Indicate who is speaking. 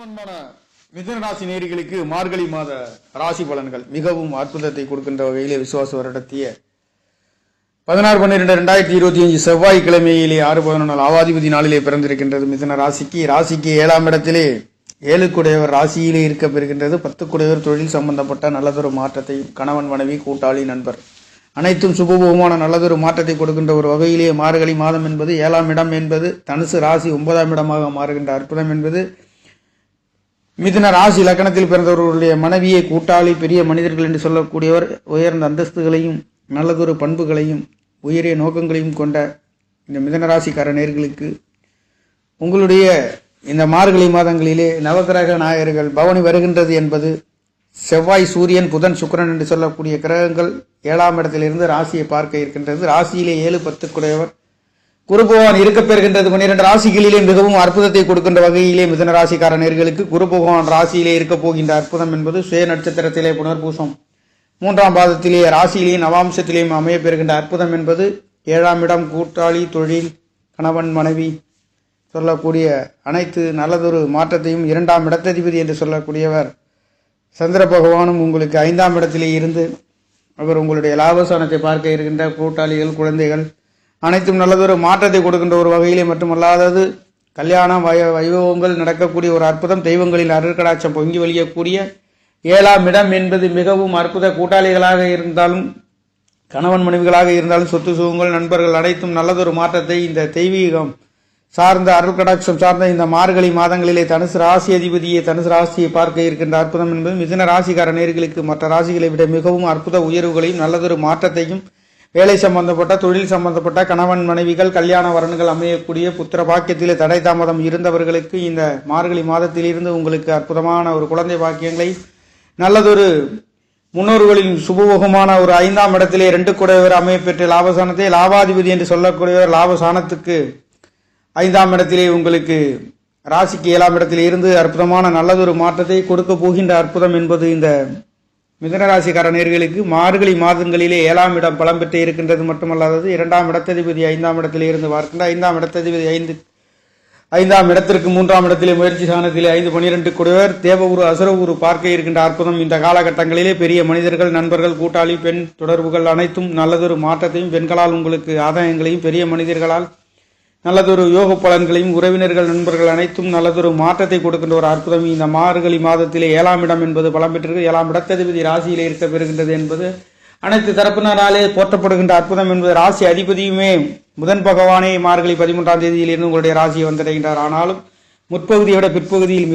Speaker 1: அன்பான மிதுன ராசி நேயர்களுக்கு மார்கழி மாத ராசி பலன்கள் மிகவும் அற்புதத்தை கொடுக்கின்ற வகையிலே விசுவாச வருடத்திய 16/12/2025 செவ்வாய்க்கிழமையிலே 6/11 ஆவாதிபதி நாளிலே பிறந்திருக்கின்றது. மிதுன ராசிக்கு 7ஆம் இடத்திலே 7 குடையவர் ராசியிலே இருக்க பெறுகின்றது. 10 குடையவர் தொழில் சம்பந்தப்பட்ட நல்லதொரு மாற்றத்தையும் கணவன் மனைவி கூட்டாளி நண்பர் அனைத்தும் சுபபோகமான நல்லதொரு மாற்றத்தை கொடுக்கின்ற ஒரு வகையிலே மார்கழி மாதம் என்பது 7ஆம் இடம் என்பது தனுசு ராசி 9ஆம் இடமாக மாறுகின்ற அற்புதம் என்பது மிதுன ராசி லக்கணத்தில் பிறந்தவர்களுடைய மனைவியை கூட்டாளி பெரிய மனிதர்கள் என்று சொல்லக்கூடியவர் உயர்ந்த அந்தஸ்துகளையும் நல்லதொரு பண்புகளையும் உயரிய நோக்கங்களையும் கொண்ட இந்த மிதுன ராசிக்கார நேயர்களுக்கு உங்களுடைய இந்த மார்கழி மாதங்களிலே நவகிரக நாயகர்கள் பவனி வருகின்றது என்பது செவ்வாய் சூரியன் புதன் சுக்கிரன் என்று சொல்லக்கூடிய கிரகங்கள் 7ஆம் இடத்திலிருந்து ராசியை பார்க்க இருக்கின்றது. ராசியிலே 7 10 குடையவர் குரு பகவான் இருக்க பெறுகின்றது. 12 ராசிகளிலே மிகவும் அற்புதத்தை கொடுக்கின்ற வகையிலே மிதுன ராசிக்கார நேயர்களுக்கு குரு பகவான் ராசியிலே இருக்க போகின்ற அற்புதம் என்பது சுய நட்சத்திரத்திலே புனர்பூசம் 3ஆம் பாதத்திலே ராசியிலேயே நவாம்சத்திலேயும் அமைய பெறுகின்ற அற்புதம் என்பது 7ஆம் இடம் கூட்டாளி தொழில் கணவன் மனைவி சொல்லக்கூடிய அனைத்து நல்லதொரு மாற்றத்தையும் 2ஆம் இடத்ததிபதி என்று சொல்லக்கூடியவர் சந்திர பகவானும் உங்களுக்கு 5ஆம் இடத்திலே இருந்து அவர் உங்களுடைய லாபஸ்தானத்தை பார்க்க இருக்கின்ற கூட்டாளிகள் குழந்தைகள் அனைத்தும் நல்லதொரு மாற்றத்தை கொடுக்கின்ற ஒரு வகையிலே மட்டுமல்லாதது கல்யாணம் வைபவங்கள் நடக்கக்கூடிய ஒரு அற்புதம் தெய்வங்களின் அருட்கடாட்சம் பொங்கி வழியக்கூடிய 7ஆம் இடம் என்பது மிகவும் அற்புத கூட்டாளிகளாக இருந்தாலும் கணவன் மனைவிகளாக இருந்தாலும் சொத்து சுகங்கள் நண்பர்கள் அனைத்தும் நல்லதொரு மாற்றத்தை இந்த தெய்வீகம் சார்ந்த அருட்கடாட்சம் சார்ந்த இந்த மார்கழி மாதங்களிலே தனுசு ராசி அதிபதியை தனுசு ராசியை பார்க்க இருக்கின்ற அற்புதம் என்பது மிதுன ராசிக்கார நேயர்களுக்கு மற்ற ராசிகளை விட மிகவும் அற்புத உயர்வுகளையும் நல்லதொரு மாற்றத்தையும் வேலை சம்பந்தப்பட்ட தொழில் சம்பந்தப்பட்ட கணவன் மனைவிகள் கல்யாண வரன்கள் அமையக்கூடிய புத்திர பாக்கியத்திலே தடை தாமதம் இருந்தவர்களுக்கு இந்த மார்கழி மாதத்திலிருந்து உங்களுக்கு அற்புதமான ஒரு குழந்தை பாக்கியங்களை நல்லதொரு முன்னோர்களின் சுபபோகமான ஒரு 5ஆம் இடத்திலே 2 குடையவர் அமையப்பெற்ற லாபசானத்தை லாபாதிபதி என்று சொல்லக்கூடியவர் லாபசானத்துக்கு 5ஆம் இடத்திலே உங்களுக்கு ராசிக்கு 7ஆம் இடத்திலே இருந்து அற்புதமான நல்லதொரு மாற்றத்தை கொடுக்க போகின்ற அற்புதம் என்பது இந்த மிதுன ராசிக்கார நேயர்களுக்கு மார்கழி மாதங்களிலே 7ஆம் இடம் பலம் பெற்று இருக்கின்றது மட்டுமல்லாதது 2ஆம் இடத்ததிபதி 5ஆம் இடத்திலே இருந்து பார்க்கின்ற 5ஆம் இடத்ததிபதி 5ஆம் இடத்திற்கு 3ஆம் இடத்திலே முயற்சி சாணத்திலே 5/12 குடையவர் தேவகுரு அசுரகுரு பார்க்க இருக்கின்ற அற்புதம் இந்த காலகட்டங்களிலே பெரிய மனிதர்கள் நண்பர்கள் கூட்டாளி பெண் தொடர்புகள் அனைத்தும் நல்லதொரு மாற்றத்தையும் பெண்களால் உங்களுக்கு ஆதாயங்களையும் பெரிய மனிதர்களால் நல்லதொரு யோக பலன்களையும் உறவினர்கள் நண்பர்கள் அனைத்தும் நல்லதொரு மாற்றத்தை கொடுக்கின்ற ஒரு அற்புதம் இந்த மார்கழி மாதத்திலே 7ஆம் இடம் என்பது பலம் பெற்றிருக்கு. 7ஆம் இடத்ததிபதி ராசியிலே இருக்க பெறுகின்றது என்பது அனைத்து தரப்பினராலே போற்றப்படுகின்ற அற்புதம் என்பது ராசி அதிபதியுமே புதன் பகவானே மார்கழி 13ஆம் தேதியிலிருந்து உங்களுடைய ராசியை வந்தடைகின்றார். ஆனாலும் முற்பகுதியை விட பிற்பகுதியில்